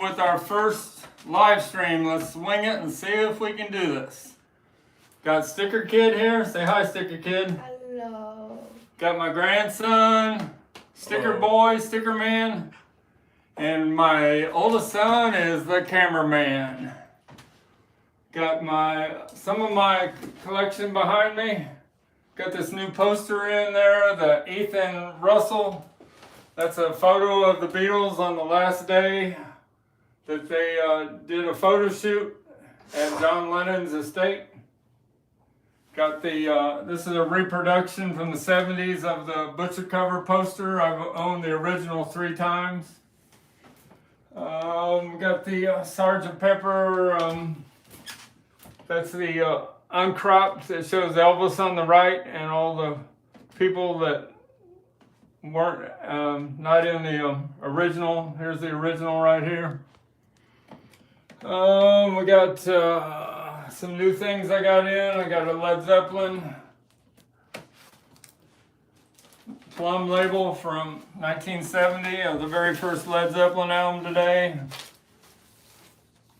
With our first live stream, let's swing it and see if we can do this. Got Sticker Kid here. Say hi, Sticker Kid. Hello. Got my grandson, Sticker Boy, Sticker Man, and my oldest son is the cameraman. Got some of my collection behind me. Got this new poster in there, the Ethan Russell. That's a photo of the Beatles on the last day that they did a photo shoot at John Lennon's estate. Got this is a reproduction from the 70s of the Butcher cover poster. I've owned the original 3 times. Got the Sgt. Pepper, that's the uncropped that shows Elvis on the right and all the people that weren't not in the original. Here's the original right here. We got some new things I got in. I got a Led Zeppelin plum label from 1970 of the very first Led Zeppelin album today.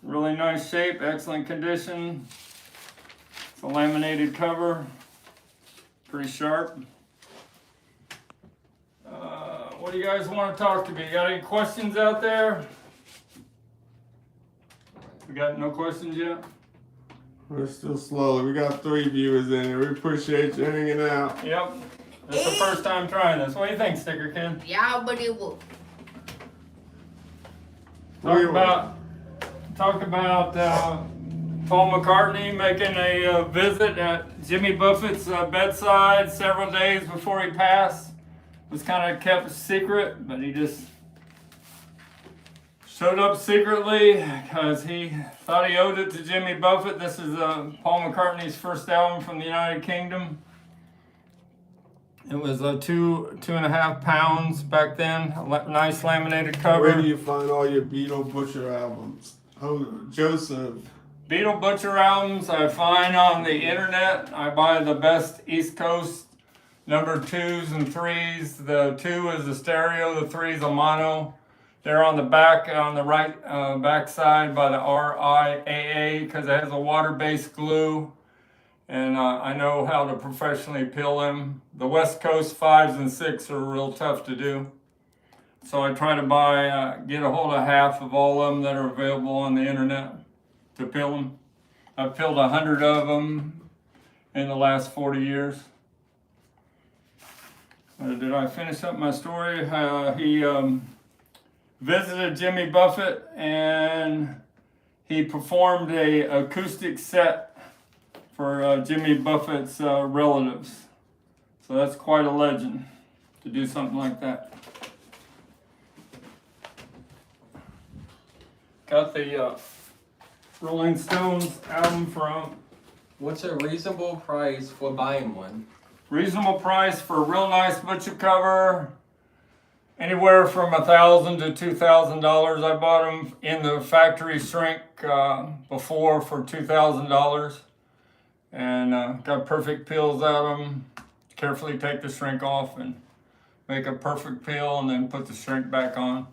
Really nice shape, excellent condition. It's a laminated cover, pretty sharp. What do you guys want to talk to me? Got any questions out there? We got no questions yet? We're still slowly. We got 3 viewers in here. We appreciate you hanging out. Yep. It's the first time trying this. What do you think, Sticker Kid? Yeah, but it will. Talk about Paul McCartney making a visit at Jimmy Buffett's bedside several days before he passed. It was kind of kept secret, but he just showed up secretly because he thought he owed it to Jimmy Buffett. This is Paul McCartney's first album from the United Kingdom. It was 2.5 pounds back then. A nice laminated cover. Where do you find all your Beatles Butcher albums? Oh, Joseph. Beatles Butcher albums I find on the internet. I buy the best East Coast number 2s and 3s. The 2 is a stereo, the 3 is a mono. They're on the back, on the right back side by the RIAA because it has a water-based glue. And I know how to professionally peel them. The West Coast 5s and 6 are real tough to do. So I try to get a hold of half of all of them that are available on the internet to peel them. I've peeled 100 of them in the last 40 years. Did I finish up my story? He visited Jimmy Buffett and he performed a acoustic set for Jimmy Buffett's relatives. So that's quite a legend to do something like that. Got the Rolling Stones album from. What's a reasonable price for buying one? Reasonable price for a real nice Butcher cover. Anywhere from $1,000 to $2,000. I bought them in the factory shrink before for $2,000. And got perfect peels out of them. Carefully take the shrink off and make a perfect peel and then put the shrink back on.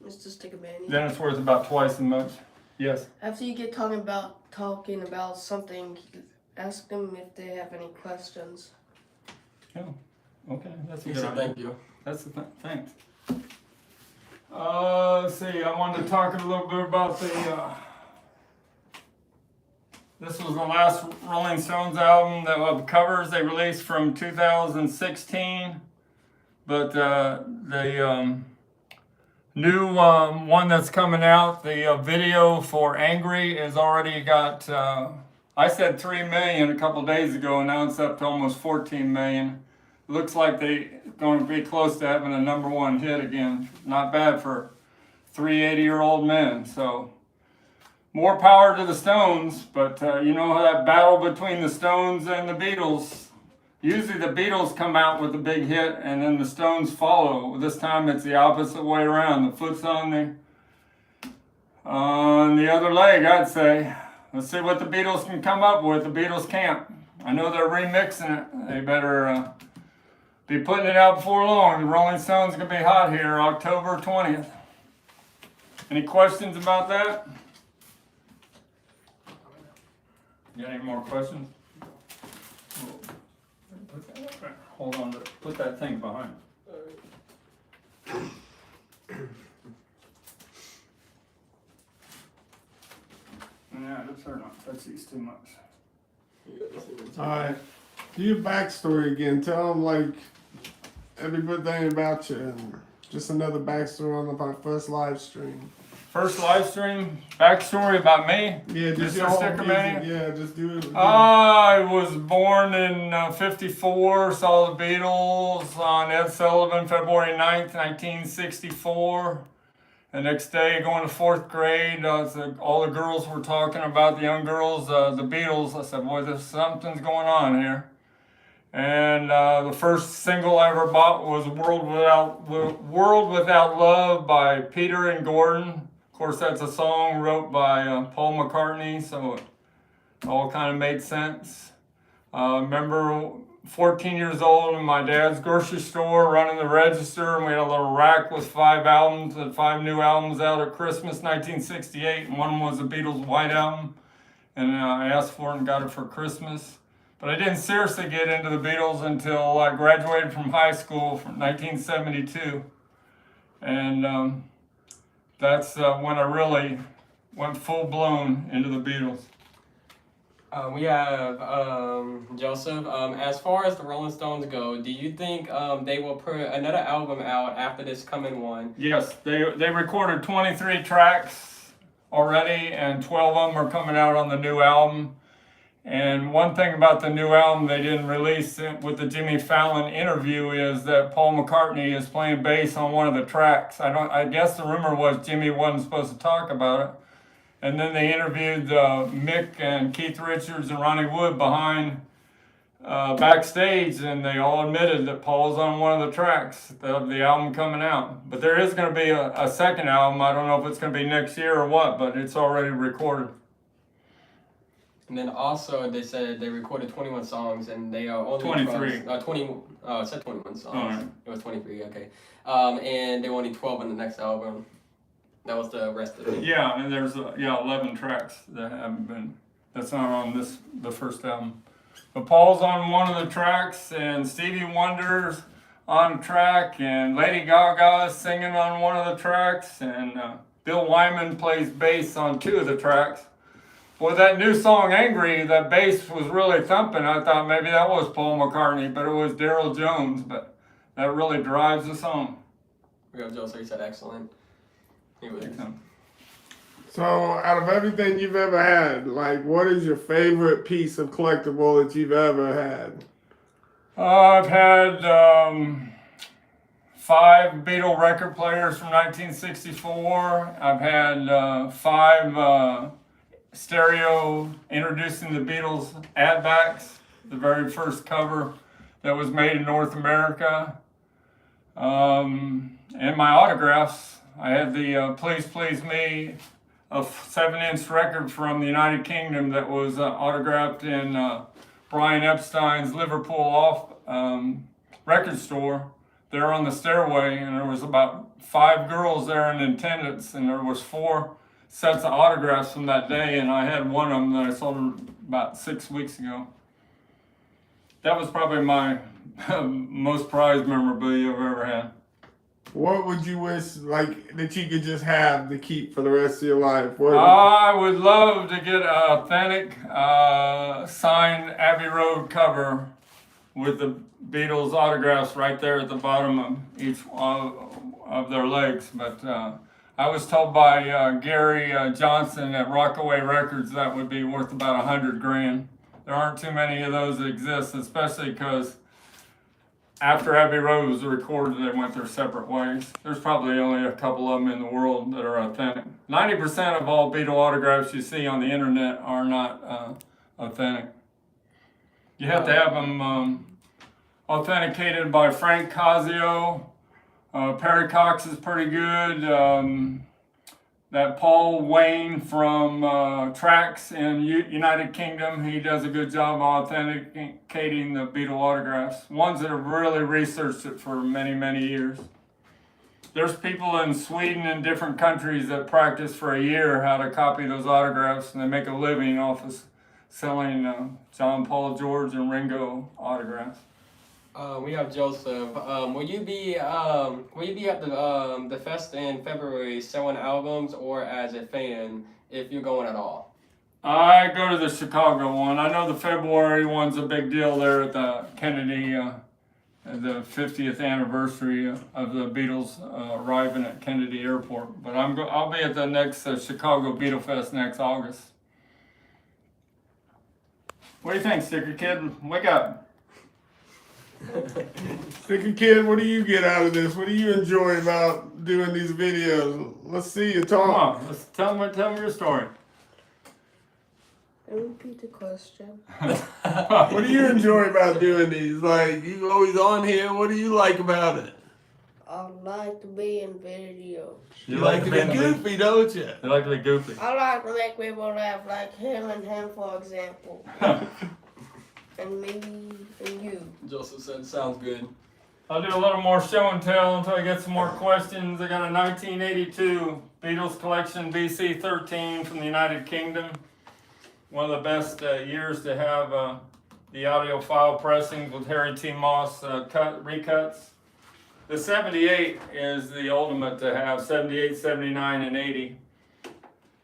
Mr. STICKERMANIA. Then it's worth about twice as much. Yes. After you get talking about something, ask them if they have any questions. Oh, okay. That's a He good said idea. thank you. That's the thanks. Let's see. I wanted to talk a little bit about the. This was the last Rolling Stones album that of covers they released from 2016, but the new one that's coming out, the video for "Angry" is already got. I said 3 million a couple days ago, and now it's up to almost 14 million. Looks like they're going to be close to having a #1 hit again. Not bad for 3 80-year-old men. So more power to the Stones, but you know how that battle between the Stones and the Beatles. Usually the Beatles come out with a big hit and then the Stones follow. This time it's the opposite way around. The foot's on the other leg, I'd say. Let's see what the Beatles can come up with. The Beatles can't. I know they're remixing it. They better be putting it out before long. The Rolling Stones are going to be hot here October 20th. Any questions about that? You got any more questions? Hold on, put that thing behind. Yeah, let's not touch these too much. All right. Do your backstory again. Tell them like everything about you. And just another backstory on the first live stream. First live stream, backstory about me. Yeah, just Mr. your whole Stickermania? music. Yeah, just do it. I was born in 54, saw the Beatles on Ed Sullivan, February 9th, 1964. The next day, going to 4th grade, all the girls were talking about, the young girls, the Beatles. I said, boy, something's going on here. And the first single I ever bought was World Without Love by Peter and Gordon. Of course, that's a song wrote by Paul McCartney, so it all kind of made sense. Remember 14 years old in my dad's grocery store running the register, and we had a little rack with 5 albums and 5 new albums out at Christmas 1968, and one was the Beatles' White Album, and I asked for it and got it for Christmas. But I didn't seriously get into the Beatles until I graduated from high school from 1972, and that's when I really went full-blown into the Beatles. We have Joseph. As far as the Rolling Stones go, do you think they will put another album out after this coming one? Yes, they recorded 23 tracks already, and 12 of them are coming out on the new album. And one thing about the new album they didn't release it with the Jimmy Fallon interview is that Paul McCartney is playing bass on one of the tracks. I guess the rumor was Jimmy wasn't supposed to talk about it. And then they interviewed Mick and Keith Richards and Ronnie Wood behind backstage, and they all admitted that Paul's on one of the tracks of the album coming out. But there is going to be a second album. I don't know if it's going to be next year or what, but it's already recorded. And then also they said they recorded 21 songs and they are only 23. It said 21 songs. Right. It was 23, okay. And there were only 12 on the next album. That was the rest of it. Yeah, and there's 11 tracks that haven't been. That's not on the first album. But Paul's on one of the tracks, and Stevie Wonder's on a track, and Lady Gaga is singing on one of the tracks, and Bill Wyman plays bass on 2 of the tracks. Boy, that new song, Angry, that bass was really thumping. I thought maybe that was Paul McCartney, but it was Daryl Jones. But that really drives the song. Real Joseph said excellent. He was. So, out of everything you've ever had, like, what is your favorite piece of collectible that you've ever had? I've had 5 Beatle record players from 1964. I've had 5 stereo introducing the Beatles ad backs, the very first cover that was made in North America. And my autographs. I had the Please Please Me, a 7-inch record from the United Kingdom that was autographed in Brian Epstein's Liverpool record store. There on the stairway, and there was about 5 girls there in attendance, and there was 4 sets of autographs from that day, and I had one of them that I sold about 6 weeks ago. That was probably my most prized memorabilia I've ever had. What would you wish, like, that you could just have to keep for the rest of your life? I would love to get an authentic signed Abbey Road cover with the Beatles autographs right there at the bottom of each of their legs, but I was told by Gary Johnson at Rockaway Records that would be worth about $100,000. There aren't too many of those that exist, especially because after Abbey Road was recorded, they went their separate ways. There's probably only a couple of them in the world that are authentic. 90% of all Beatle autographs you see on the internet are not authentic. You have to have them authenticated by Frank Casio. Perry Cox is pretty good. That Paul Wayne from Trax in United Kingdom, he does a good job authenticating the Beatle autographs. Ones that have really researched it for many, many years. there's people in Sweden and different countries that practice for a year how to copy those autographs, and they make a living off of selling John, Paul, George, and Ringo autographs. We have Joseph. Will you be at the fest in February selling albums or as a fan if you're going at all? I go to the Chicago one. I know the February one's a big deal there at the Kennedy, the 50th anniversary of the Beatles arriving at Kennedy Airport. But I'll be at the next Chicago Beatle Fest next August. What do you think, Sticker Kid? Wake up. Sticker Kid, what do you get out of this? What do you enjoy about doing these videos? Let's see you Come talk. on, let's tell me your story. Repeat the question. What do you enjoy about doing these? Like, you always on here. What do you like about it? I like to be in videos. You like to be goofy, don't you? You like to be goofy. I like to make people laugh, like him and him, for example. And me and you. Joseph said, sounds good. I'll do a little more show and tell until I get some more questions. I got a 1982 Beatles collection BC 13 from the United Kingdom. One of the best years to have the audiophile pressings with Harry T. Moss recuts. The 78 is the ultimate to have, 78, 79, and 80.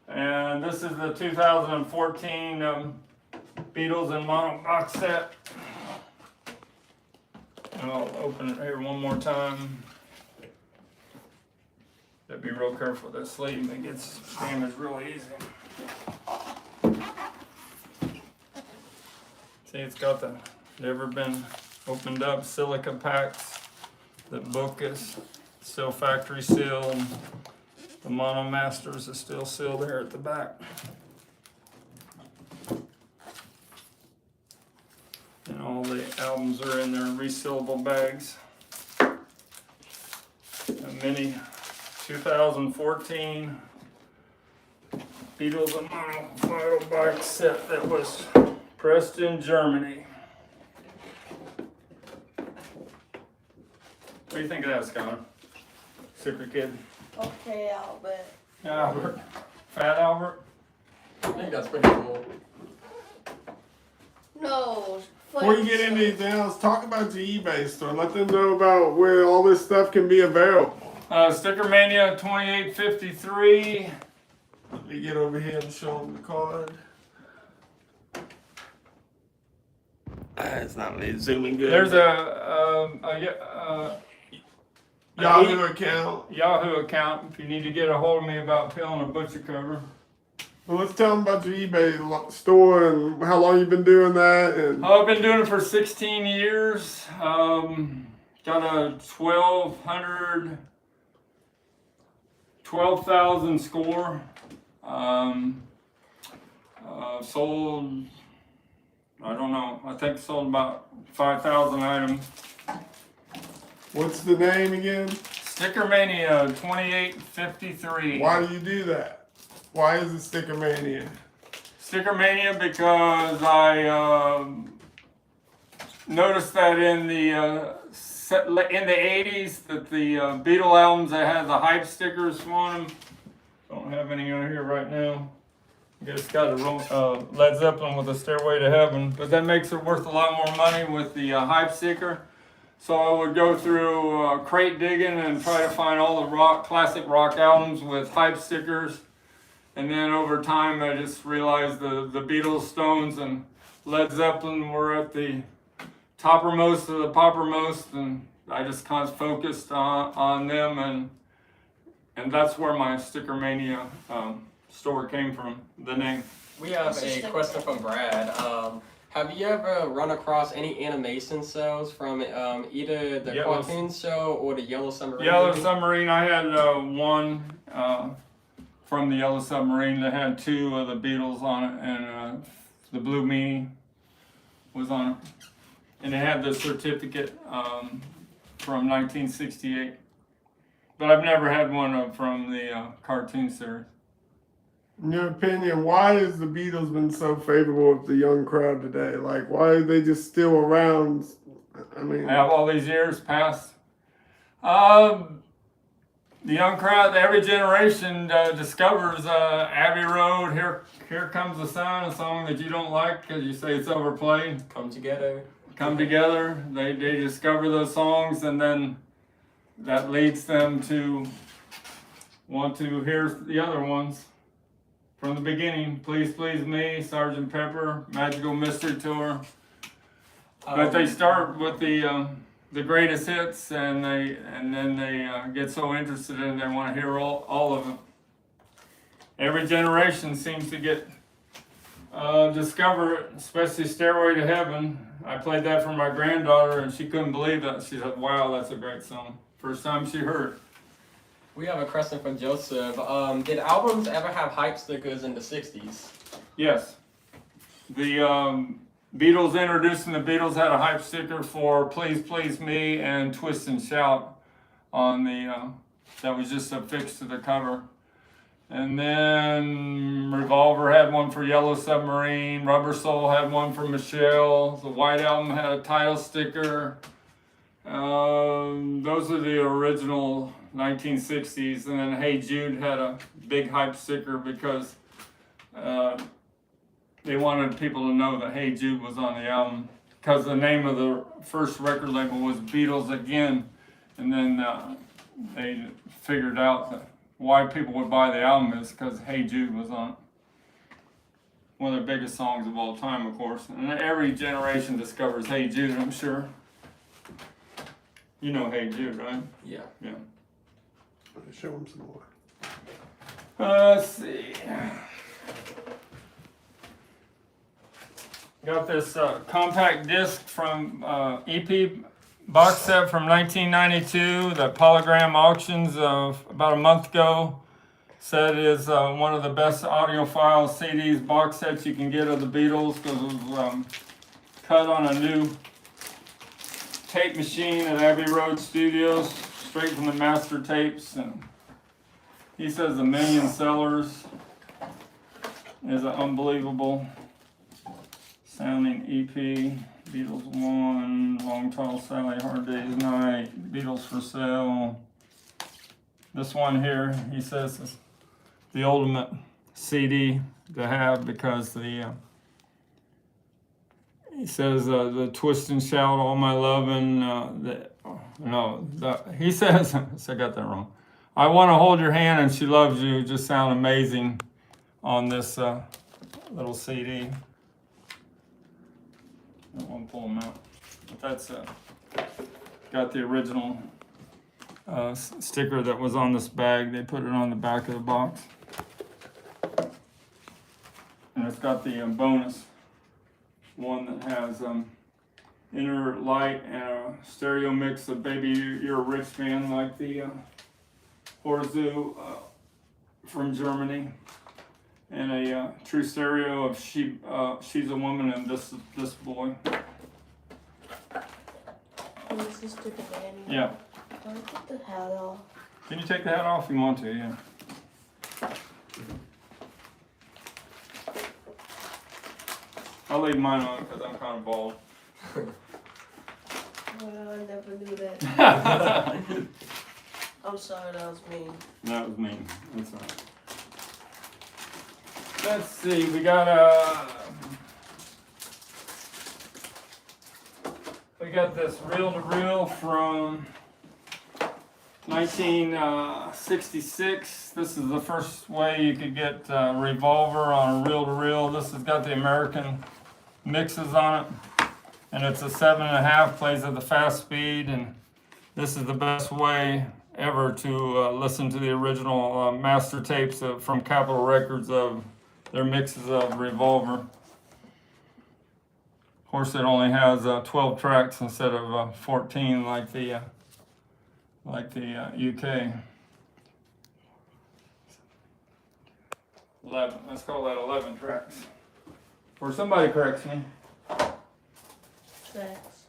And this is the 2014 Beatles and Mono box set. And I'll open it here one more time. Gotta be real careful with that sleeve, it gets damaged real easy. See, it's got the never been opened up silica packs. The book is still factory sealed. The Mono Masters is still sealed there at the back. And all the albums are in their resealable bags. A mini 2014 Beatles and Mono photo box set that was pressed in Germany. What do you think of that, Scott? Sticker Kid. Okay, Albert. Albert. Fat Albert. I think that's pretty cool. No. Before you get into anything else, talk about your eBay store. Let them know about where all this stuff can be available. STICKERMANIA 2853. Let me get over here and show them the card. It's not really zooming good. There's Yahoo account. Yahoo account if you need to get a hold of me about peeling a butcher cover. Well, let's tell them about your eBay store and how long you've been doing that. And I've been doing it for 16 years. Got a 12,000 score. Sold, I don't know, I think sold about 5,000 items. what's the name again? STICKERMANIA 2853. Why do you do that? Why is it STICKERMANIA? STICKERMANIA because I noticed that in the 80s that the Beatle albums that had the hype stickers on them, don't have any on here right now. I guess got a Led Zeppelin with a Stairway to Heaven, but that makes it worth a lot more money with the hype sticker. So I would go through crate digging and try to find all the classic rock albums with hype stickers. And then over time, I just realized the Beatles, Stones, and Led Zeppelin were at the toppermost of the poppermost, and I just kind of focused on them, and that's where my STICKERMANIA store came from, the name. We have a question from Brad. Have you ever run across any animation cells from either the cartoon show or the Yellow Submarine? Yellow movie? Submarine, I had one from the Yellow Submarine that had two of the Beatles on it, and the Blue Meanie was on it. And it had the certificate from 1968. But I've never had one from the cartoon series. In your opinion, why has the Beatles been so favorable with the young crowd today? Like, why are they just still around? I mean, I have all these years passed. the young crowd, every generation discovers Abbey Road, Here Comes the Sun, a song that you don't like because you say it's overplayed. Come together. Come together, they discover those songs, and then that leads them to want to hear the other ones from the beginning. Please Please Me, Sgt. Pepper, Magical Mystery Tour. But they start with the greatest hits, and then they get so interested in it, they want to hear all of them. Every generation seems to get discover it, especially Stairway to Heaven. I played that for my granddaughter, and she couldn't believe it. She said, "Wow, that's a great song." First time she heard it. We have a question from Joseph. Did albums ever have hype stickers in the 60s? Yes. The Beatles, introducing the Beatles, had a hype sticker for Please Please Me and Twist and Shout on the, that was just affixed to the cover. And then Revolver had one for Yellow Submarine, Rubber Soul had one for Michelle, the White Album had a title sticker. Those are the original 1960s, and then Hey Jude had a big hype sticker because they wanted people to know that Hey Jude was on the album, because the name of the first record label was Beatles Again, and then they figured out that why people would buy the album is because Hey Jude was on it. One of the biggest songs of all time, of course, and every generation discovers Hey Jude, I'm sure. You know Hey Jude, right? Yeah. Yeah. Show them some more. Let's see. Got this compact disc from EP box set from 1992 that Polygram Auctions about a month ago said is one of the best audiophile CDs box sets you can get of the Beatles, because it was cut on a new tape machine at Abbey Road Studios, straight from the master tapes. And he says 1 million sellers is an unbelievable sounding EP. Beatles 1, Long Tall Sally, Hard Day's Night, Beatles for Sale. This one here, he says, is the ultimate CD to have, because he says the Twist and Shout, All My Lovin', he says, I got that wrong. I Want to Hold Your Hand and She Loves You just sound amazing on this little CD. I won't pull them out. But that's got the original sticker that was on this bag. They put it on the back of the box. And it's got the bonus one that has inner light and a stereo mix of Baby You're a Rich Man, like the Horzu from Germany, and a true stereo of She's a Woman and This Boy. And this is STICKERMANIA. Yeah. Can I take the hat off? Can you take the hat off if you want to? Yeah. I'll leave mine on because I'm kind of bald. Well, I never knew that. I'm sorry, that was mean. That was mean. That's all right. Let's see. We got this reel-to-reel from 1966. This is the first way you could get Revolver on a reel-to-reel. This has got the American mixes on it, and it's a 7.5, plays at the fast speed, and this is the best way ever to listen to the original master tapes from Capitol Records of their mixes of Revolver. Of course, it only has 12 tracks instead of 14 like the UK. 11. Let's call that 11 tracks. Or somebody corrects me. Tracks.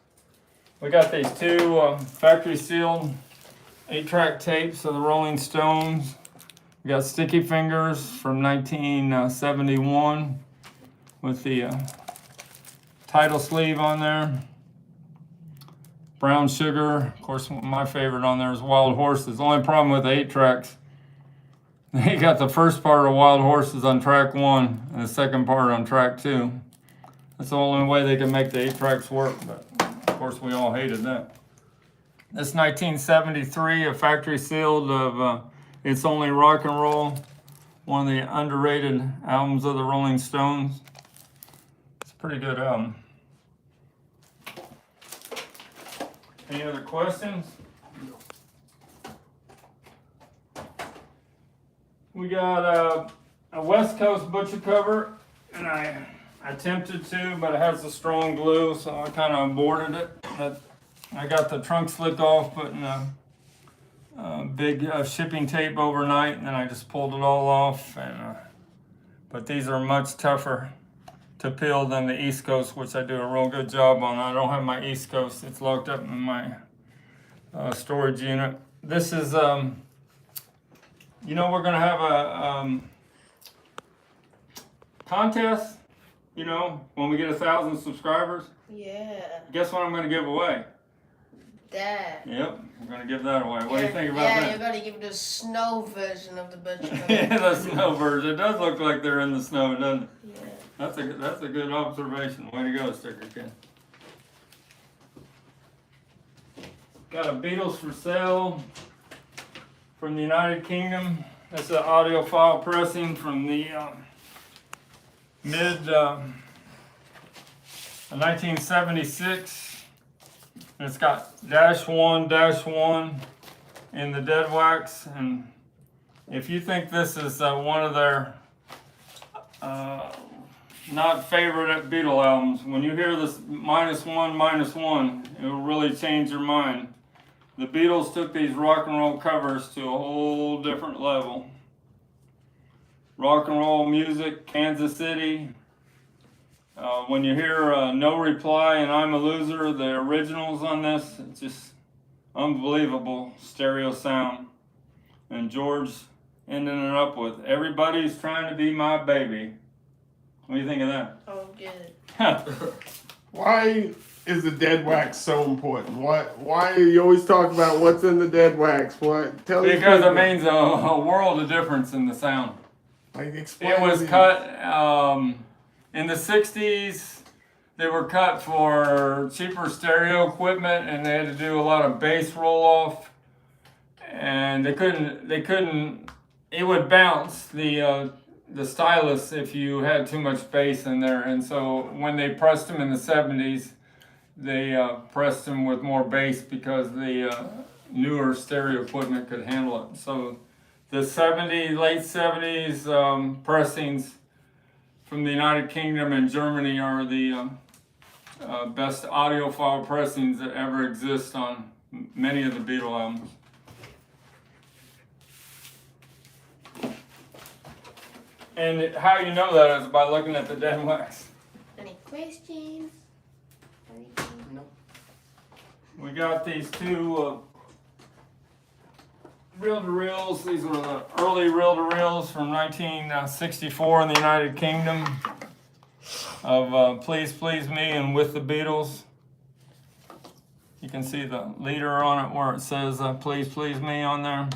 We got these two factory sealed 8-track tapes of the Rolling Stones. We got Sticky Fingers from 1971 with the title sleeve on there. Brown Sugar. Of course, my favorite on there is Wild Horses. The only problem with the 8 tracks, they got the first part of Wild Horses on track 1 and the second part on track 2. That's the only way they can make the 8 tracks work, but of course we all hated that. This 1973, a factory sealed of It's Only Rock and Roll, one of the underrated albums of the Rolling Stones. It's a pretty good album. Any other questions? We got a West Coast butcher cover, and I attempted to, but it has a strong glue, so I kind of aborted it. But I got the trunk slipped off, putting a big shipping tape overnight, and then I just pulled it all off. And but these are much tougher to peel than the East Coast, which I do a real good job on. I don't have my East Coast; it's locked up in my storage unit. This is, you know, we're gonna have a contest. You know, when we get 1,000 subscribers. Yeah. Guess what I'm gonna give away? That. Yep, we're gonna give that away. What do you think about that? Yeah, you're gonna give the snow version of the butcher cover. Yeah, the snow version. It does look like they're in the snow, doesn't it? Yeah. That's a good observation. Way to go, Sticker Kid. Got a Beatles for sale from the United Kingdom. That's an audiophile pressing from the mid 1976. And it's got -1 in the dead wax. And if you think this is one of their not favorite Beatle albums, when you hear this -1, it will really change your mind. The Beatles took these rock and roll covers to a whole different level. Rock and roll music, Kansas City. When you hear No Reply and I'm a Loser, the originals on this, it's just unbelievable stereo sound. And George ending it up with, everybody's trying to be my baby. What do you think of that? Oh, good. Why is the dead wax so important? Why you always talk about what's in the dead wax? What? Tell me. Because it means a world of difference in the sound. Like, explain. It was cut in the 60s. They were cut for cheaper stereo equipment, and they had to do a lot of bass roll off. And they couldn't. It would bounce the stylus if you had too much bass in there. And so when they pressed them in the 70s, they pressed them with more bass because the newer stereo equipment could handle it. So the late 70s pressings from the United Kingdom and Germany are the best audiophile pressings that ever exist on many of the Beatles albums. And how you know that is by looking at the dead wax. Any questions? No. We got these two reel-to-reels. These were the early reel-to-reels from 1964 in the United Kingdom of Please Please Me and With the Beatles. You can see the leader on it where it says Please Please Me on there.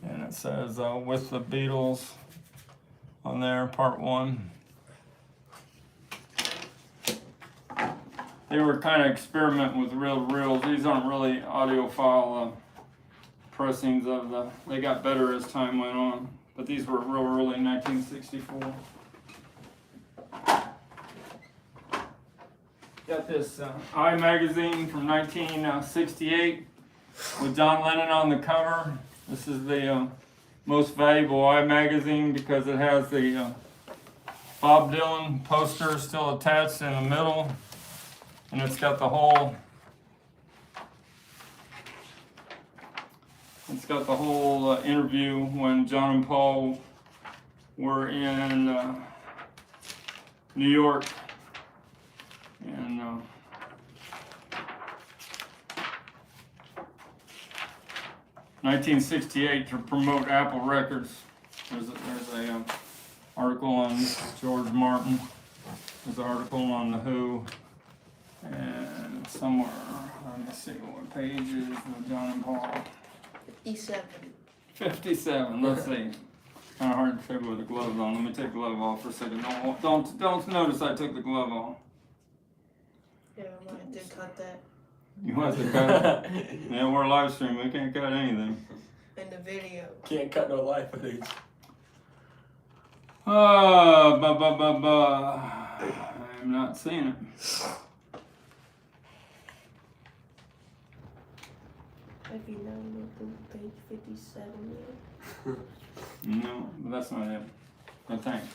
And it says With the Beatles on there, part 1. They were kind of experimenting with reel-to-reels. These aren't really audiophile pressings of the. They got better as time went on, but these were real early 1964. Got this I magazine from 1968 with John Lennon on the cover. This is the most valuable I magazine because it has the Bob Dylan poster still attached in the middle, and it's got the whole interview when John and Paul were in New York, and 1968 to promote Apple Records. There's a article on George Martin. There's an article on The Who. And somewhere, let me see what page is of John and Paul. 57. 57, let's see. Kind of hard to fit with the gloves on. Let me take the glove off for a second. Don't notice I took the glove off. Yeah, I might have to cut that You want to cut it? Yeah, we're live stream. We can't cut anything. in the video. Can't cut no life footage. I'm not seeing it. If you know, look at page 57 yet. No, but that's not it. But thanks.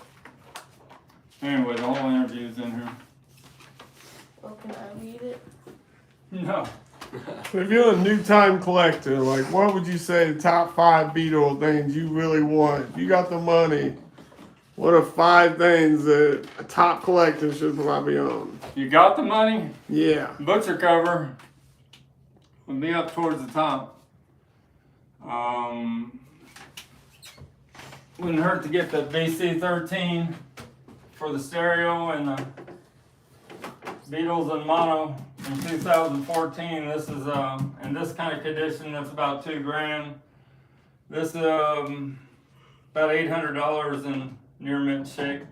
Anyway, the whole interview's in here. Oh, can I read it? No. If you're a new time collector, like what would you say the top 5 Beatle things you really want? If you got the money, what are 5 things that a top collector should probably own? You got the money? Yeah. Butcher cover would be up towards the top. Wouldn't hurt to get the BC13 for the stereo and the Beatles and mono in 2014. This is in this kind of condition. That's about $2,000. This about $800 in near mint shape.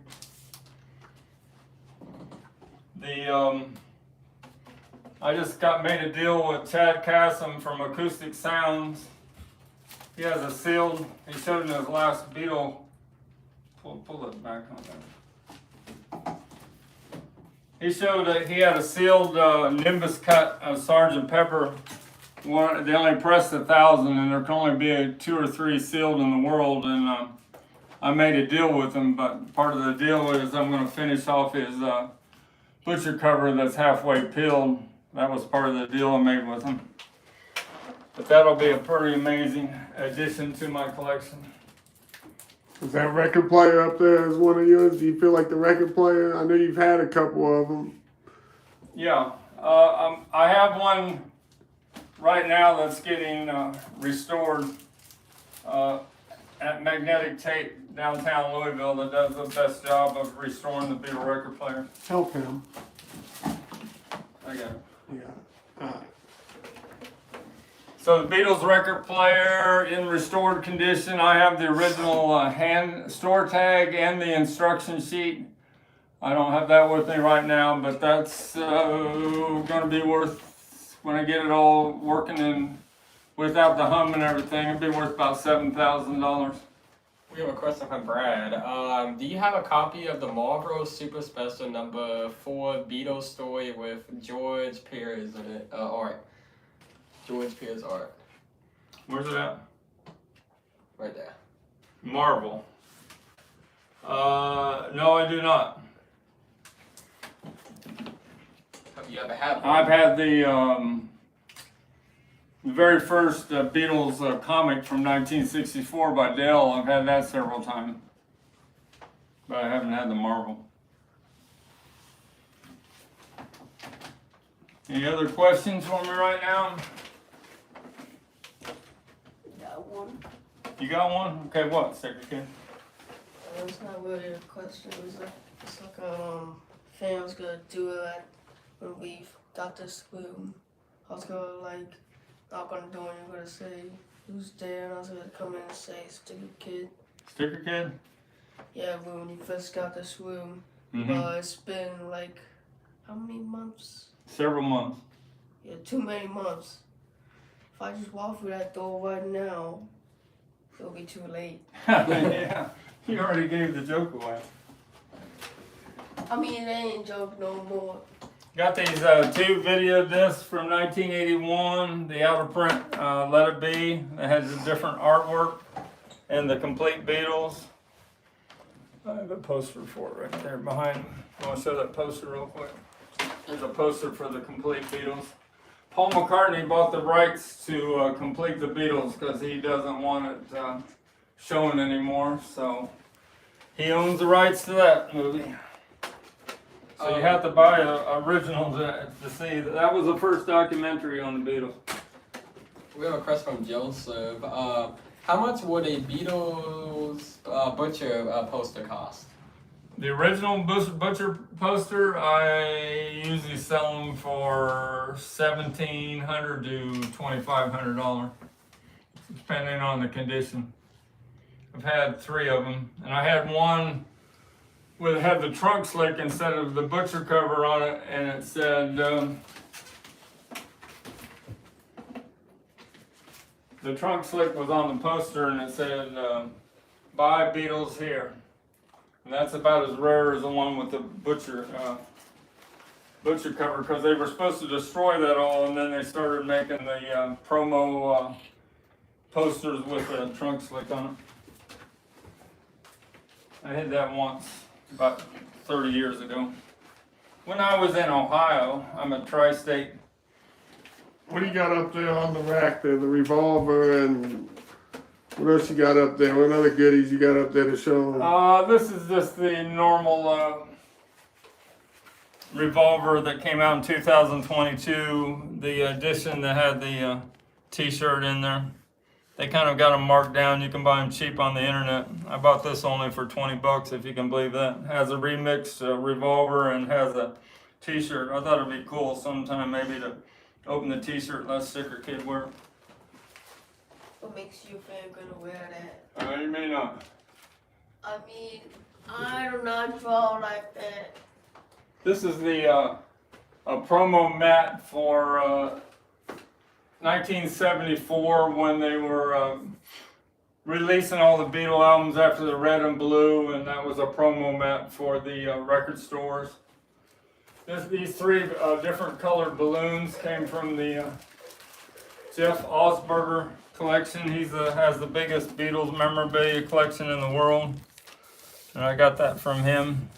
The I just made a deal with Chad Cassim from Acoustic Sounds. He has a sealed. He showed in his last Beatle. Pull it back on there. He showed that he had a sealed Nimbus cut of Sgt. Pepper. They only pressed 1,000, and there can only be 2 or 3 sealed in the world. And I made a deal with him, but part of the deal is I'm going to finish off his butcher cover that's halfway peeled. That was part of the deal I made with him. But that'll be a pretty amazing addition to my collection. Is that record player up there as one of yours? Do you feel like the record player? I know you've had a couple of them. Yeah, I have one right now that's getting restored at Magnetic Tape downtown Louisville that does the best job of restoring the Beatle record player. Help him. I got it. Yeah. All right. So the Beatles record player in restored condition. I have the original hand store tag and the instruction sheet. I don't have that with me right now, but that's going to be worth, when I get it all working and without the hum and everything, it'd be worth about $7,000. We have a question from Brad. Do you have a copy of the Marlboro Super Special number 4 Beatles story with George Pierce in it? Art. George Pierce art. Where's it at? Right there. Marvel. No, I do not. Have you ever had one? I've had the very first Beatles comic from 1964 by Dale. I've had that several times, but I haven't had the Marvel. Any other questions for me right now? Got one. You got one? Okay, what, Secretary? It's not really a question. It's like fan was gonna do it when we got this room. I was gonna not gonna do it. I'm gonna say who's there, and I was gonna come in and say Sticker Kid. Sticker Kid? Yeah, when you first got this room. Mm-hmm. It's been how many months? Several months. Yeah, too many months. If I just walk through that door right now, it'll be too late. Yeah, you already gave the joke away. I mean, it ain't a joke no more. Got these 2 video discs from 1981. The outer print, Let It Be, that has a different artwork, and the complete Beatles. I have a poster for it right there behind me. I want to show that poster real quick. There's a poster for the complete Beatles. Paul McCartney bought the rights to complete the Beatles because he doesn't want it shown anymore. So he owns the rights to that movie. So you have to buy an original to see that. That was the first documentary on the Beatles. We have a question from Joseph. How much would a Beatles Butcher poster cost? The original Butcher poster, I usually sell them for $1,700 to $2,500, depending on the condition. I've had 3 of them, and I had one with had the trunk slick instead of the Butcher cover on it, and it said the trunk slick was on the poster, and it said "Buy Beatles here." And that's about as rare as the one with the Butcher cover, because they were supposed to destroy that all, and then they started making the promo posters with the trunk slick on it. I had that once, about 30 years ago. When I was in Ohio, I'm a tri-state. What do you got up there on the rack there? The revolver and what else you got up there? What other goodies you got up there to show them? This is just the normal revolver that came out in 2022. The edition that had the t-shirt in there. They kind of got them marked down. You can buy them cheap on the internet. I bought this only for $20, if you can believe that. Has a remix revolver and has a t-shirt. I thought it'd be cool sometime maybe to open the t-shirt, let a sticker kid wear it. What makes you feel gonna wear that? You may not. I mean, I do not draw like that. This is the a promo mat for 1974 when they were releasing all the Beatle albums after the Red and Blue, and that was a promo mat for the record stores. These 3 different colored balloons came from the Jeff Osberger collection. He has the biggest Beatles memorabilia collection in the world, and I got that from him.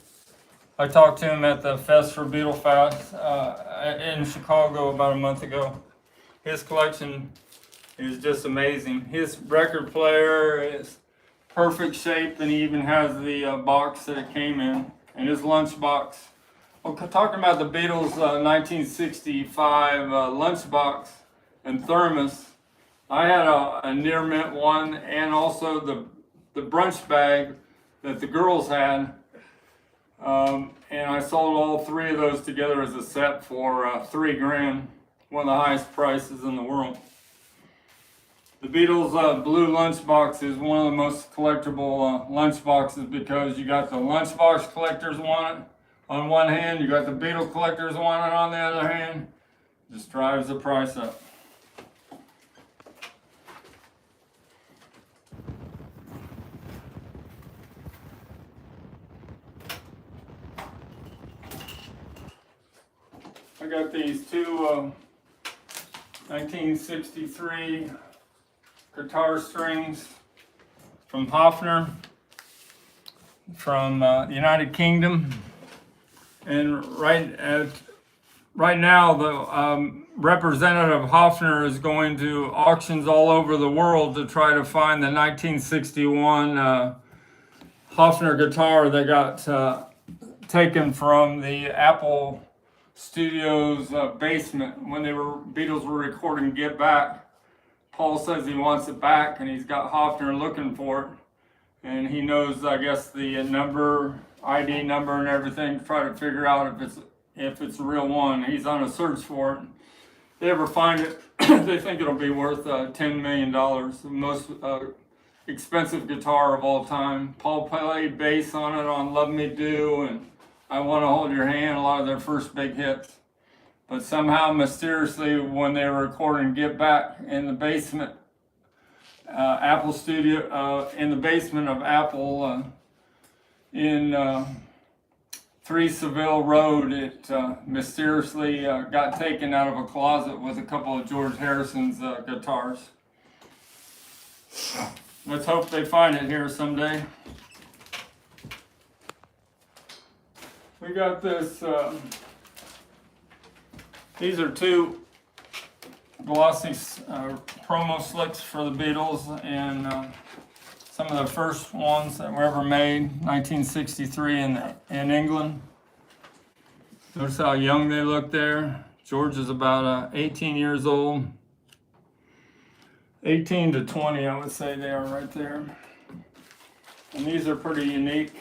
I talked to him at the Fest for Beatle Fest in Chicago about a month ago. His collection is just amazing. His record player is perfect shape, and he even has the box that it came in, and his lunch box. Well, talking about the Beatles 1965 lunchbox and thermos, I had a near mint one, and also the brunch bag that the girls had, and I sold all 3 of those together as a set for $3 grand, one of the highest prices in the world. The Beatles blue lunchbox is one of the most collectible lunchboxes, because you got the lunchbox collectors want it on one hand, you got the Beatle collectors want it on the other hand. Just drives the price up. I got these 2 1963 guitar strings from Hofner from the United Kingdom, and right now the representative Hofner is going to auctions all over the world to try to find the 1961 Hofner guitar that got taken from the Apple Studios basement when Beatles were recording Get Back. Paul says he wants it back, and he's got Hofner looking for it, and he knows, I guess, the ID number and everything to try to figure out if it's a real one. He's on a search for it. If they ever find it, they think it'll be worth $10 million. The most expensive guitar of all time. Paul played bass on it on Love Me Do and I Want to Hold Your Hand, a lot of their first big hits. But somehow, mysteriously, when they were recording Get Back in the basement, Apple Studio, in the basement of Apple in 3 Seville Road, it mysteriously got taken out of a closet with a couple of George Harrison's guitars. Let's hope they find it here someday. We got this, these are 2 glossy promo slicks for the Beatles, and some of the first ones that were ever made, 1963 in England. Notice how young they look there. George is about 18 years old. 18 to 20, I would say they are right there. And these are pretty unique.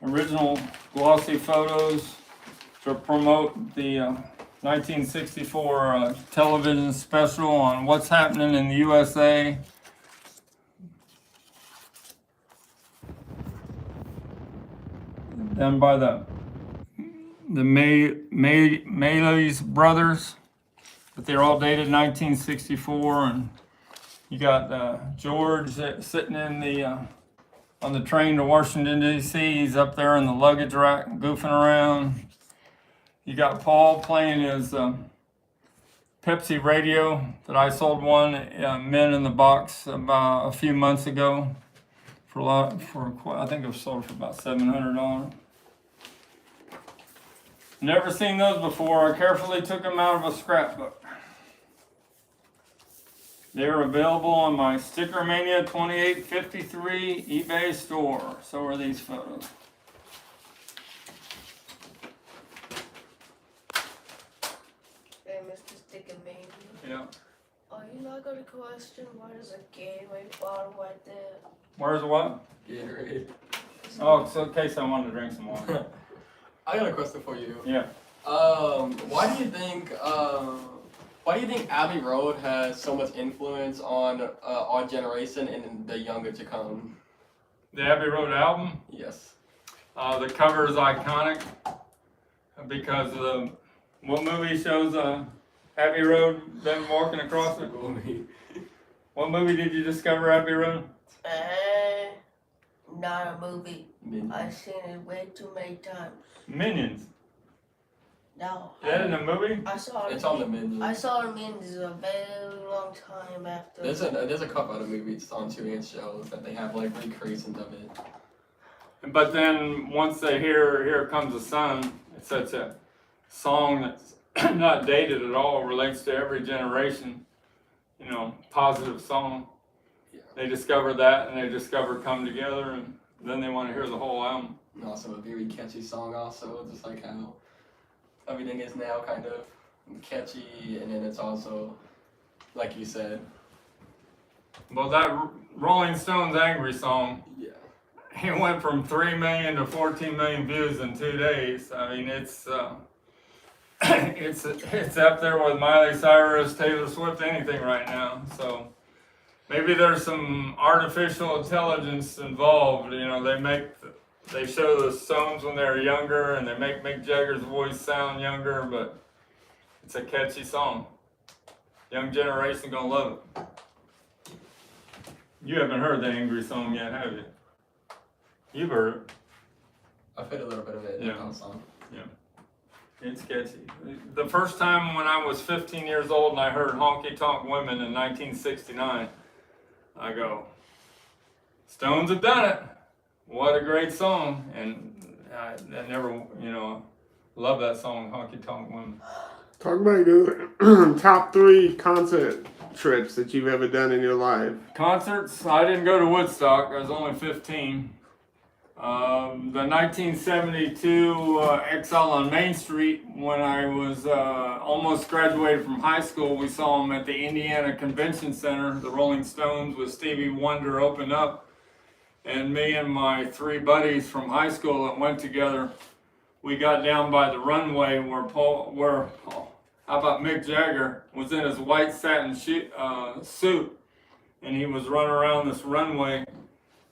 original glossy photos to promote the 1964 television special on what's happening in the USA. Done by the Mayleys brothers, but they're all dated 1964, and you got George sitting in the on the train to Washington D.C. He's up there in the luggage rack goofing around. You got Paul playing his Pepsi radio that I sold one Men in the Box about a few months ago I think it was sold for about $700. Never seen those before. I carefully took them out of a scrapbook. They're available on my STICKERMANIA 2853 eBay store. So are these photos. Hey, Mr. STICKERMANIA. Yeah. Are you not gonna question why there's a Gatorade bottle right there? Where's the what? Gatorade. Oh, it's in case I wanted to drink some water. I got a question for you. Yeah. Why do you think Abbey Road has so much influence on our generation and the younger to come? The Abbey Road album. Yes. The cover is iconic because of what movie shows Abbey Road them walking across it? What movie did you discover Abbey Road? Not a movie. Minions. I've seen it way too many times. Minions. No. That in a movie? I saw it. It's on the Minions. I saw the Minions a very long time after. There's a couple other movies on 2-inch shows that they have like recreations of it. But then once they hear "Here Comes the Sun," it's such a song that's not dated at all, relates to every generation. You know, positive song. Yeah. They discover that, and they discover "Come Together," and then they want to hear the whole album. And also a very catchy song also, just like how everything is now kind of catchy, and then it's also, like you said. Well, that Rolling Stones "Angry" song, Yeah. it went from 3 million to 14 million views in 2 days. I mean, it's up there with Miley Cyrus, Taylor Swift, anything right now. So maybe there's some artificial intelligence involved. You know, they show the Stones when they were younger, and they make Mick Jagger's voice sound younger, but it's a catchy song. Young generation gonna love it. You haven't heard the "Angry" song yet, have you? You've heard it. I've heard a little bit of it. Yeah. Song. It's catchy. The first time when I was 15 years old and I heard "Honky Tonk Women" in 1969, I go, Stones have done it. What a great song. And I never, love that song, "Honky Tonk Women." Talk about your top 3 concert trips that you've ever done in your life. Concerts, I didn't go to Woodstock. I was only 15. The 1972 Exile on Main Street, when I was almost graduated from high school, we saw them at the Indiana Convention Center. The Rolling Stones with Stevie Wonder opened up, and me and my 3 buddies from high school that went together, we got down by the runway where how about Mick Jagger was in his white satin suit, and he was running around this runway.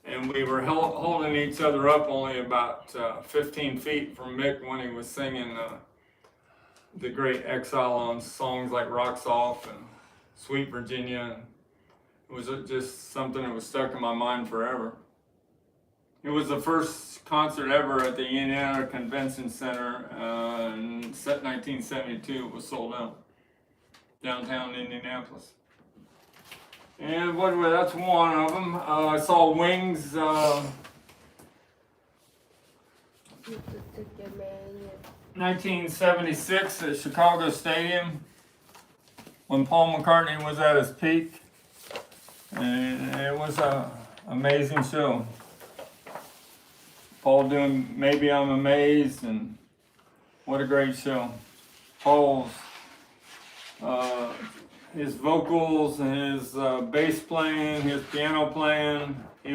And we were holding each other up only about 15 feet from Mick when he was singing the great Exile on songs like "Rocks Off" and "Sweet Virginia." It was just something that was stuck in my mind forever. It was the first concert ever at the Indiana Convention Center in 1972. It was sold out downtown Indianapolis. And that's one of them. I saw Wings. 1976 at Chicago Stadium when Paul McCartney was at his peak. And it was an amazing show. Paul doing "Maybe I'm Amazed," and what a great show. Paul's his vocals, his bass playing, his piano playing, he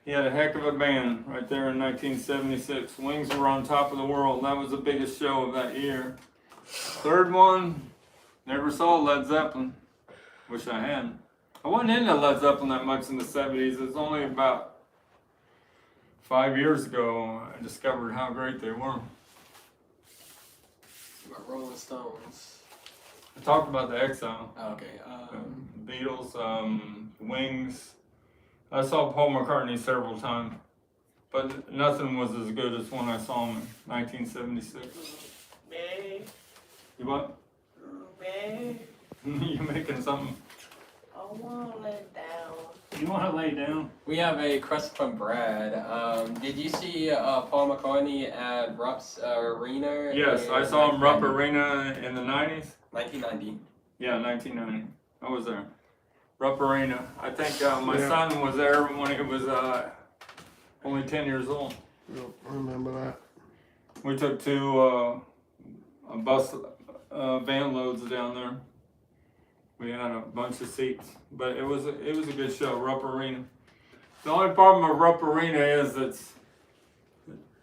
He had a heck of a band right there in 1976. Wings Were on Top of the World. That was the biggest show of that year. Third one, never saw Led Zeppelin. Wish I had. I wasn't into Led Zeppelin that much in the 70s. It's only about 5 years ago I discovered how great they were. About Rolling Stones. I talked about the Exile. Oh, okay. Beatles, Wings. I saw Paul McCartney several times, but nothing was as good as when I saw him in 1976. Me, You what? me, You making something? I wanna lay down. You want to lay down? We have a question from Brad. Did you see Paul McCartney at Rupp's Arena? Yes, I in saw him Rupp 1990? Arena in the 90s. 1990. Yeah, 1990. I was there. Rupp Arena. I think my Yeah. son was there when he was only 10 years old. Yep, I remember that. We took two a bus van loads down there. We had a bunch of seats, but it was a good show. Rupp Arena. The only problem with Rupp Arena is that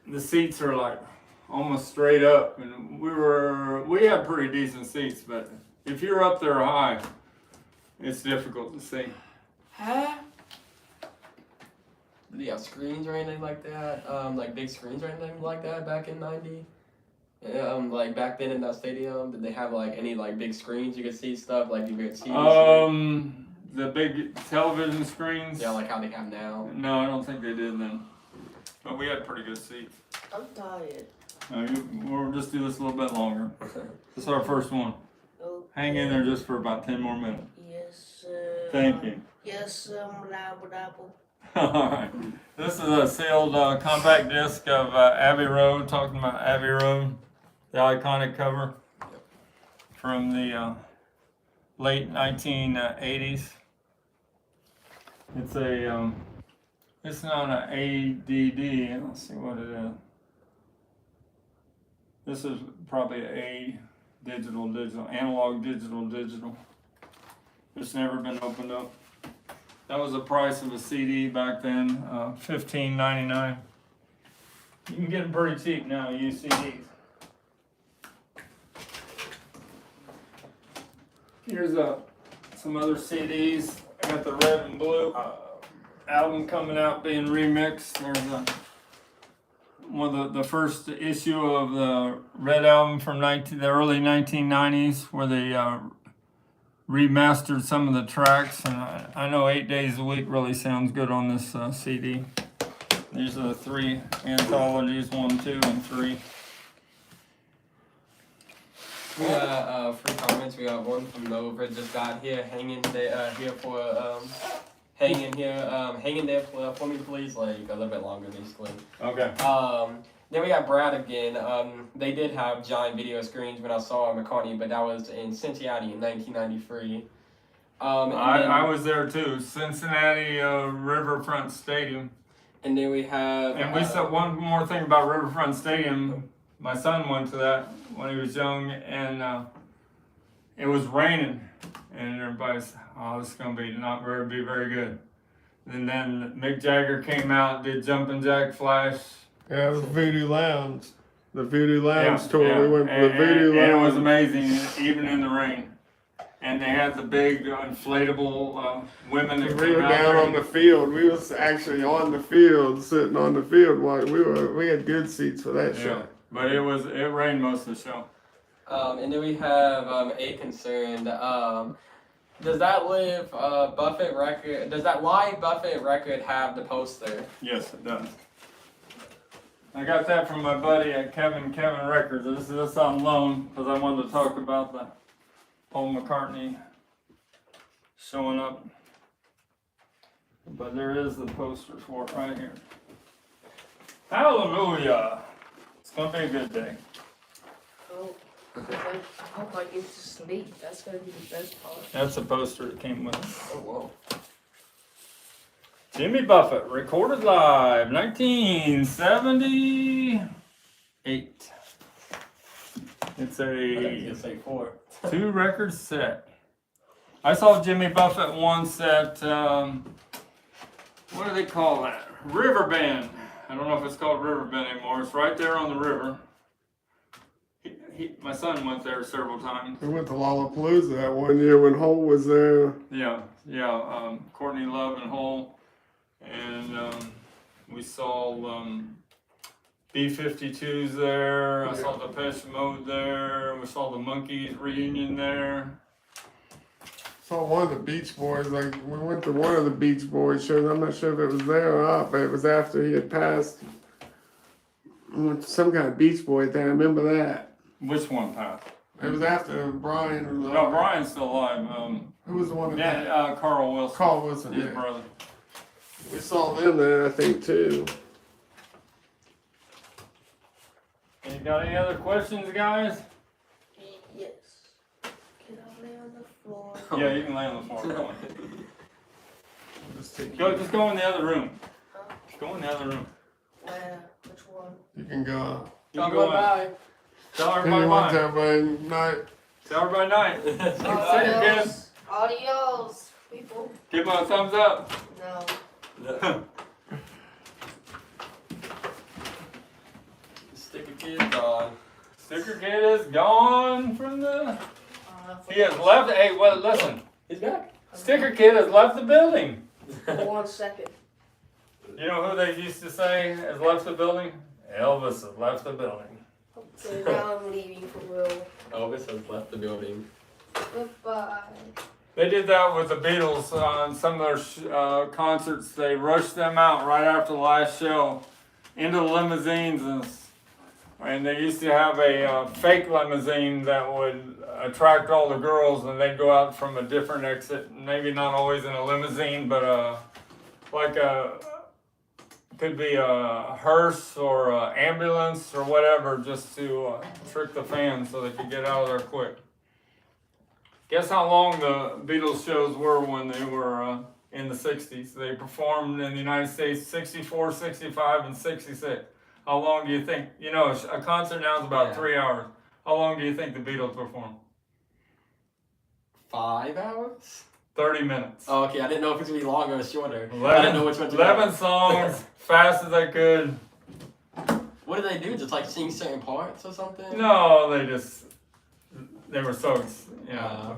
the seats are like almost straight up, and we had pretty decent seats, but if you're up there high, it's difficult to see. Huh? Did he have screens or anything like that? Like big screens or anything like that back in '90? Like back then in that stadium, did they have like any like big screens you could see stuff like you could see? The big television screens. Yeah, like how they have now. No, I don't think they did then. But we had pretty good seats. I'm tired. We'll just do this a little bit longer. This is our first one. Okay. Hang in there just for about 10 more minutes. Yes, sir. Thank you. Yes, labble. Alright. This is a sealed compact disc of Abbey Road, talking about Abbey Road, the iconic cover from the late 1980s. It's a, it's not an ADD, let's see what it is. This is probably a digital, analog digital. It's never been opened up. That was the price of a CD back then, $15.99. You can get them pretty cheap now, used CDs. Here's some other CDs. I got the red and blue album coming out being remixed. There's one of the first issue of the red album from the early 1990s where they remastered some of the tracks, and I know 8 days a week really sounds good on this CD. These are the 3 anthologies, 1, 2, and 3. We got 3 comments. We got one from Nova. Just got here, hanging there for me, please. Like a little bit longer, basically. Okay. Then we got Brad again. They did have giant video screens when I saw McCartney, but that was in Cincinnati in 1993. I was there too, Cincinnati Riverfront Stadium. And then we have. And we said one more thing about Riverfront Stadium. My son went to that when he was young, and it was raining, and everybody's, oh, this is gonna be very good. And then Mick Jagger came out, did Jumpin' Jack Flash. Yeah, it was Voodoo Lounge. The Voodoo Lounge tour. Yeah. We went to the Voodoo Lounge. And it was amazing, even in the rain. And they had the big inflatable women that We came were out down there. on the field. We was actually on the field, sitting on the field. Like we had good seats for that show. But it rained most of the show. And then we have A Concerned. Does that live Buffett record? Does that live Buffett record have the poster? Yes, it does. I got that from my buddy at Kevin Records. This is on loan because I wanted to talk about the Paul McCartney showing up. But there is the poster for it right here. Hallelujah! It's gonna be a good day. Oh, I hope I get to sleep. That's gonna be the best part. That's the poster that came with it. Oh, whoa. Jimmy Buffett, recorded live, 1978. It's I a think say 4. 2-record set. I saw Jimmy Buffett once at what do they call that? River Bend. I don't know if it's called River Bend anymore. It's right there on the river. My son went there several times. We went to Lollapalooza that one year when Hole was there. Yeah. Courtney Love and Hole, and we saw B-52s there. I saw Depeche Mode there. We saw the Monkees reunion there. Saw one of the Beach Boys. Like we went to one of the Beach Boys shows. I'm not sure if it was there or not, but it was after he had passed. We went to some kind of Beach Boy thing. I remember that. Which one, Pat? It was after Brian. No, Brian's still alive. Who was the one that Carl Wilson. Carl Wilson, his yeah. brother. We saw them there, I think, too. You got any other questions, guys? Yes. Can I lay on the floor? Yeah, you can lay on the floor. Go on. Just take Just go in the other room. Go in the other room. Where? Which one? You can go. You can go in. Bye. Tell Who everybody you want bye. to everybody night? Tell everybody night. Say it again. Adios, people. Give them a thumbs up. No. Sticker kid gone. Sticker Kid is gone from the. For He has left. Hey, well, listen. He's back. Sticker Kid has left the building. 1 second. You know who they used to say has left the building? Elvis has left the building. Okay, now I'm leaving for real. Elvis has left the building. Goodbye. They did that with the Beatles on some of their concerts. They rushed them out right after the last show into the limousines, and they used to have a fake limousine that would attract all the girls, and they'd go out from a different exit. Maybe not always in a limousine, but could be a hearse or an ambulance or whatever, just to trick the fans so they could get out of there quick. Guess how long the Beatles shows were when they were in the 60s? They performed in the United States 64, 65, and 66. How long do you think? You know, a concert now is about 3 hours. How long do you think the Beatles performed? 5 hours? 30 minutes. Oh, okay. I didn't know if it was gonna be longer or shorter. 11, I didn't know which one to 11 go. songs, fast as they could. What did they do? Just like sing certain parts or something? No, they were so,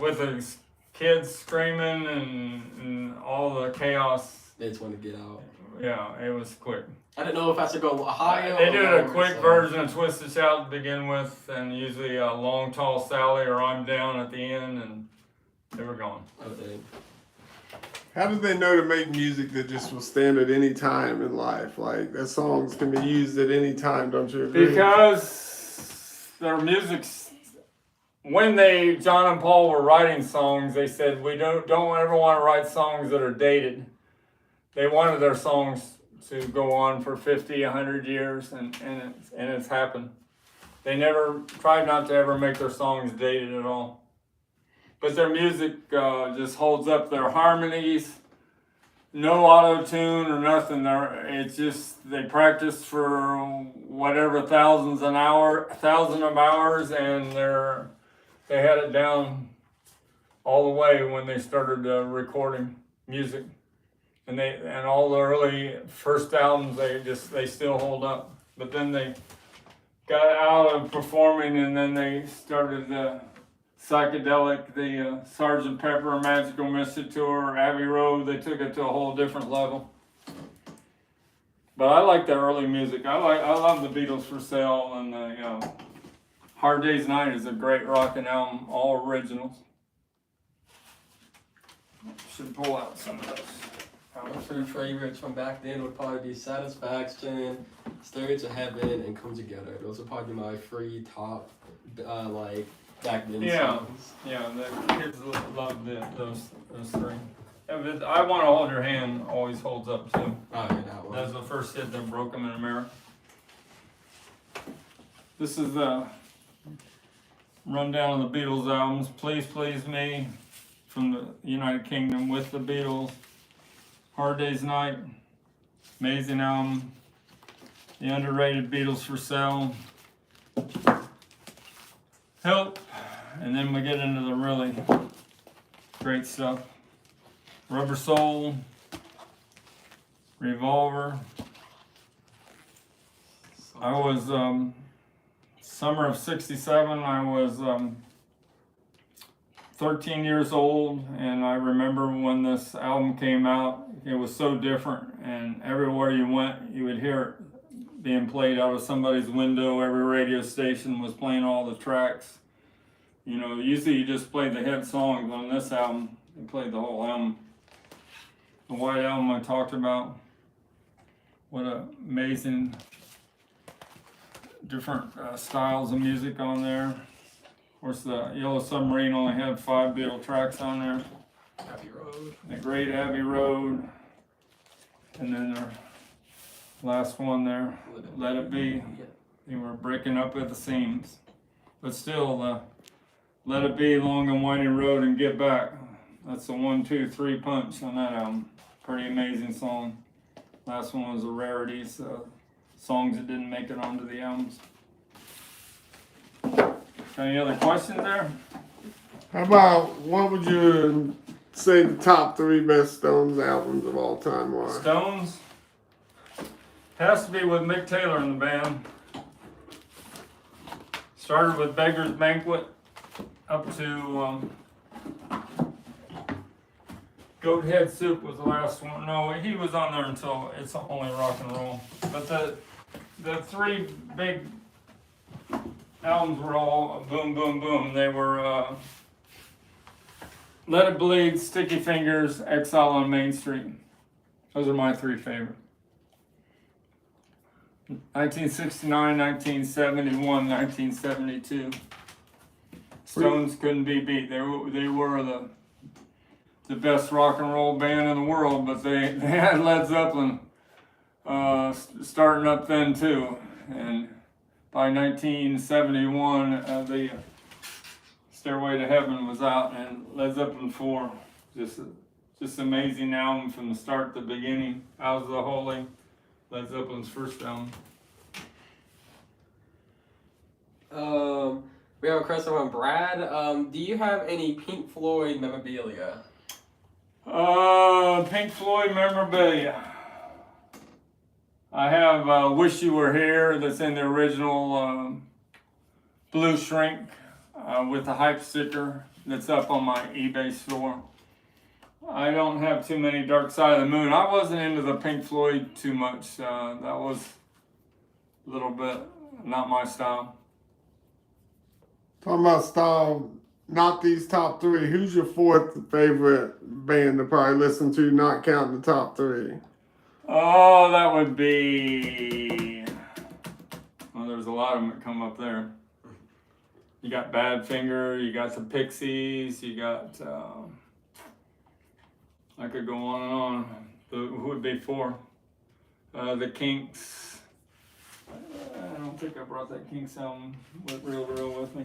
with the kids screaming and all the chaos. They just wanted to get out. Yeah, it was quick. I didn't know if I should go higher. They or did a lower, quick so- version of Twist and Shout to begin with, and usually a Long Tall Sally or I'm Down at the end, and they were gone. Okay. How did they know to make music that just will stand at any time in life? Like, their songs can be used at any time, don't you agree? Because their music's, when John and Paul were writing songs, they said, we don't ever want to write songs that are dated. They wanted their songs to go on for 50, 100 years, and it's happened. They never tried not to ever make their songs dated at all. But their music just holds up. Their harmonies, no auto-tune or nothing. It's just, they practice for whatever thousand of hours, and they had it down all the way when they started recording music. And all the early first albums, they still hold up. But then they got out of performing, and then they started the psychedelic, the Sgt. Pepper Magical Mystery Tour, Abbey Road. They took it to a whole different level. But I like the early music. I love the Beatles for Sale, and Hard Day's Night is a great rocking album, all originals. Should pull out some of those. My three favorites from back then would probably be Satisfaction, Stairway to Heaven, and Come Together. Those would probably be my three top, back then songs. Yeah, the kids loved those three. I Want to Hold Your Hand always holds up too. Oh, yeah, that one. That was the first hit that broke them in America. This is the rundown of the Beatles albums. Please Please Me from the United Kingdom with the Beatles. Hard Day's Night, amazing album. The Underrated Beatles for Sale. Help, and then we get into the really great stuff. Rubber Soul, Revolver. I was, summer of 67, I was 13 years old, and I remember when this album came out, it was so different, and everywhere you went, you would hear it being played out of somebody's window. Every radio station was playing all the tracks. You know, usually you just played the hit songs. On this album, they played the whole album. The White Album I talked about. What an amazing different styles of music on there. Of course, the Yellow Submarine only had 5 Beatle tracks on there. Abbey Road. The Great Abbey Road. And then the last one there, Let It Be. They were breaking up at the seams. But still, Let It Be, Long and Winding Road, and Get Back. That's the 1, 2, 3 punch on that album. Pretty amazing song. Last one was the rarities, songs that didn't make it onto the albums. Any other questions there? How about what would you say the top 3 best Stones albums of all time are? Stones has to be with Mick Taylor in the band. Started with Beggar's Banquet up to Goat Head Soup was the last one. No, he was on there until It's Only Rock and Roll. But the 3 big albums were all boom, boom, boom. They were Let It Bleed, Sticky Fingers, Exile on Main Street. Those are my 3 favorite. 1969, 1971, 1972. Stones couldn't be beat. They were the best rock and roll band in the world, but they had Led Zeppelin starting up then too. And by 1971, the Stairway to Heaven was out, and Led Zeppelin 4, just amazing album from the start to the beginning. House of the Holy, Led Zeppelin's first album. We have a question from Brad. Do you have any Pink Floyd memorabilia? Pink Floyd memorabilia. I have Wish You Were Here, that's in the original blue shrink with the hype sticker that's up on my eBay store. I don't have too many Dark Side of the Moon. I wasn't into the Pink Floyd too much. That was a little bit not my style. Talking about style, not these top 3. Who's your 4th favorite band to probably listen to, not counting the top 3? Oh, that would be... Well, there's a lot of them that come up there. You got Badfinger, you got the Pixies, you got... I could go on and on. Who would be 4? The Kinks. I don't think I brought that Kinks album real with me.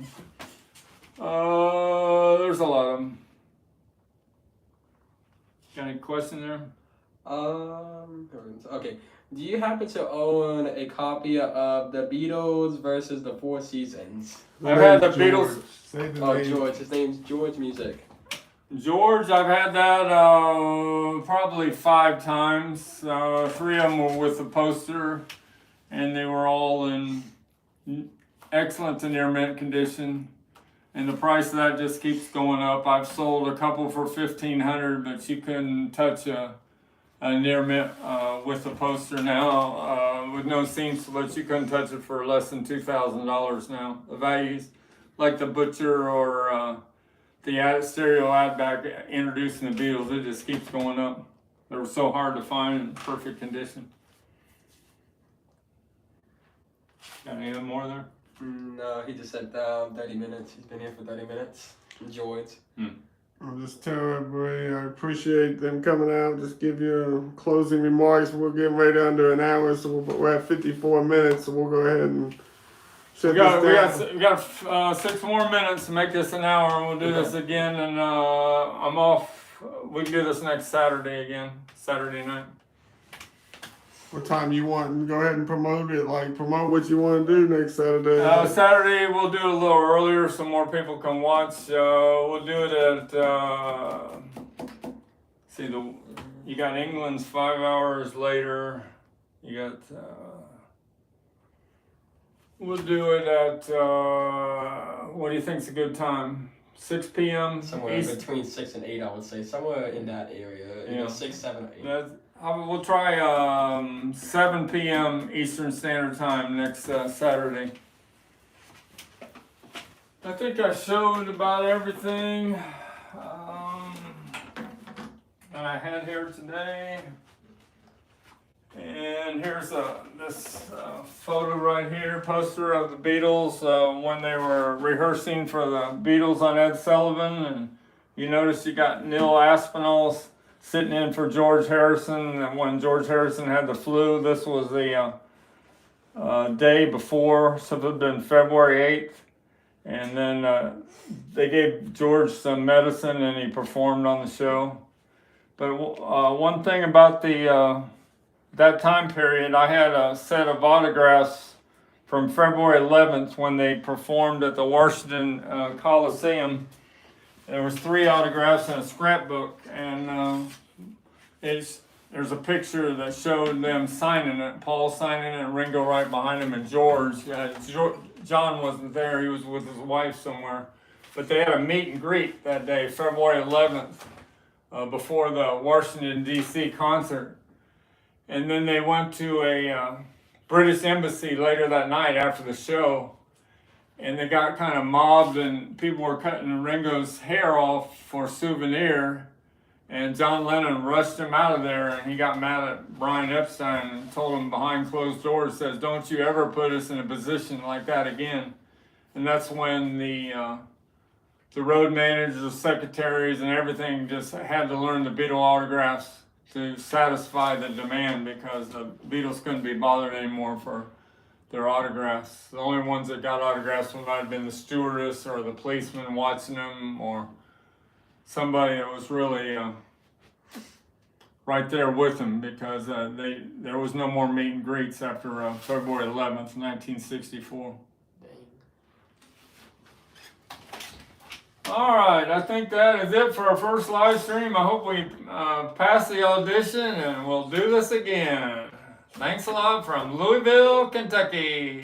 There's a lot of them. Got any question there? Okay. Do you happen to own a copy of the Beatles versus the Four Seasons? I've had the Beatles. Say the Oh, name. George. His name's George Music. George, I've had that probably 5 times. 3 of them were with the poster, and they were all in excellent to near mint condition. And the price of that just keeps going up. I've sold a couple for $1,500, but you couldn't touch a near mint with the poster now with no seam slits. You couldn't touch it for less than $2,000 now. The values, like the Butcher or the stereo ad back introducing the Beatles, it just keeps going up. They were so hard to find in perfect condition. Got any more there? No, he just said 30 minutes. He's been here for 30 minutes. George. I'll just tell everybody I appreciate them coming out. Just give you closing remarks. We're getting right under an hour, so we're at 54 minutes, so we'll go ahead and shut this down. We got 6 more minutes to make this an hour, and we'll do this again. And I'm off. We can do this next Saturday again, Saturday night. What time you want? Go ahead and promote it. Like, promote what you want to do next Saturday. Saturday we'll do it a little earlier so more people can watch. We'll do it at You got England's 5 hours later. You got. We'll do it at. What do you think's a good time? 6 p.m. Somewhere East. between 6 and 8, I would say. Somewhere in that area. Yeah. 6, 7, or 8. We'll try 7 p.m. Eastern Standard Time next Saturday. I think I showed about everything that I had here today. And here's this photo right here, poster of the Beatles when they were rehearsing for the Beatles on Ed Sullivan. And you notice you got Neil Aspinall sitting in for George Harrison. And when George Harrison had the flu, this was the day before, so it would have been February 8th. And then they gave George some medicine and he performed on the show. But one thing about that time period, I had a set of autographs from February 11th when they performed at the Washington Coliseum. There was 3 autographs in a scrapbook, and there's a picture that showed them signing it, Paul signing it, and Ringo right behind him, and George. John wasn't there, he was with his wife somewhere. But they had a meet and greet that day, February 11th, before the Washington, D.C. concert. And then they went to a British embassy later that night after the show. And they got kind of mobbed and people were cutting Ringo's hair off for a souvenir. And John Lennon rushed him out of there and he got mad at Brian Epstein and told him behind closed doors, says, "Don't you ever put us in a position like that again." And that's when the road managers, secretaries, and everything just had to learn the Beatle autographs to satisfy the demand because the Beatles couldn't be bothered anymore for their autographs. The only ones that got autographs might have been the stewardess or the policeman watching them or somebody that was really right there with them because there was no more meet and greets after February 11th, 1964. All right, I think that is it for our first live stream. I hope we pass the audition and we'll do this again. Thanks a lot from Louisville, Kentucky.